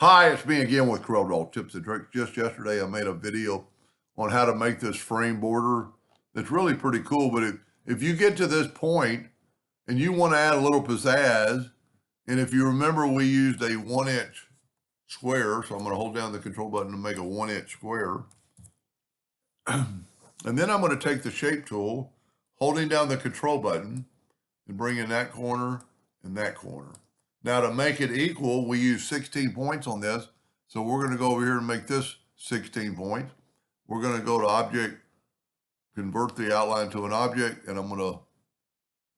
Hi, it's me again with Corel Tips and Tricks. Just yesterday, I made a video on how to make this frame border. It's really pretty cool, but if you get to this point and you want to add a little pizzazz, and if you remember, we used a 1-inch square, so I'm going to hold down the control button to make a 1-inch square. And then I'm going to take the shape tool, holding down the control button, and bring in that corner and that corner. Now to make it equal, we use 16 points on this. So we're going to go over here and make this 16 points. We're going to go to Object, convert the outline to an object, and I'm going to,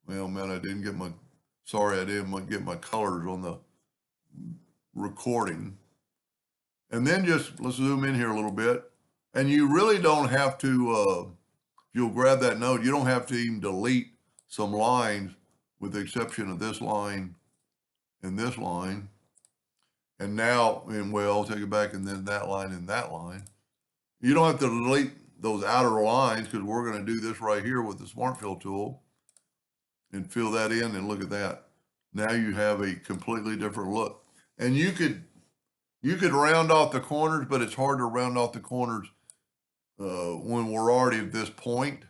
well, man, I didn't get my colors on the recording. And then just, let's zoom in here a little bit. And you really don't have to, if you'll grab that note, you don't have to even delete some lines with the exception of this line and this line. And now, I'll take it back, and then that line and that line. You don't have to delete those outer lines because we're going to do this right here with the Smart Fill tool and fill that in, and look at that. Now you have a completely different look. And you could round off the corners, but it's hard to round off the corners when we're already at this point.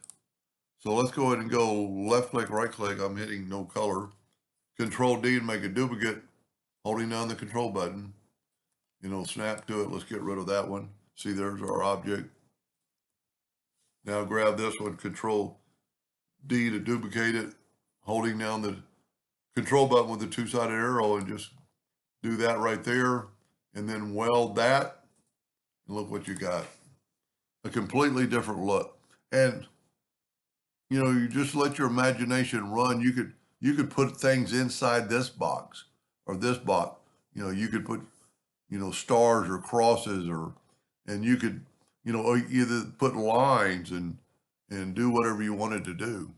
So let's go ahead and go left click, right click. I'm hitting no color. Control D and make a duplicate, holding down the control button. Snap to it. Let's get rid of that one. See, there's our object. Now grab this one, Control D to duplicate it, holding down the control button with the two-sided arrow, and just do that right there. And then weld that, and look what you got. A completely different look. And, you just let your imagination run. You could put things inside this box or this box. You could put, stars or crosses, and you could, either put lines and do whatever you wanted to do.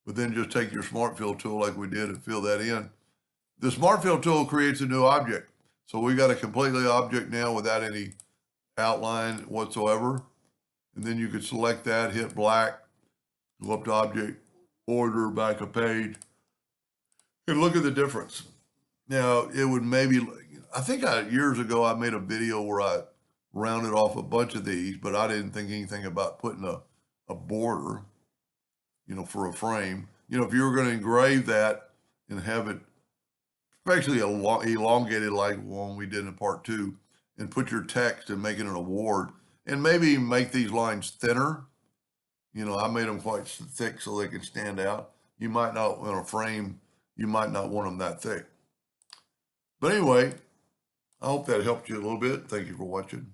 But then just take your Smart Fill tool like we did and fill that in. The Smart Fill tool creates a new object. So we got a completely object now without any outline whatsoever. And then you could select that, hit black, go up to Object, Order, back a page, and look at the difference. Now, it would I think years ago I made a video where I rounded off a bunch of these, but I didn't think anything about putting a border, for a frame. If you were going to engrave that and have it especially elongated like one we did in part 2, and put your text and make it an award, and maybe make these lines thinner. I made them quite thick so they can stand out. You might not, in a frame, you might not want them that thick. But anyway, I hope that helped you a little bit. Thank you for watching.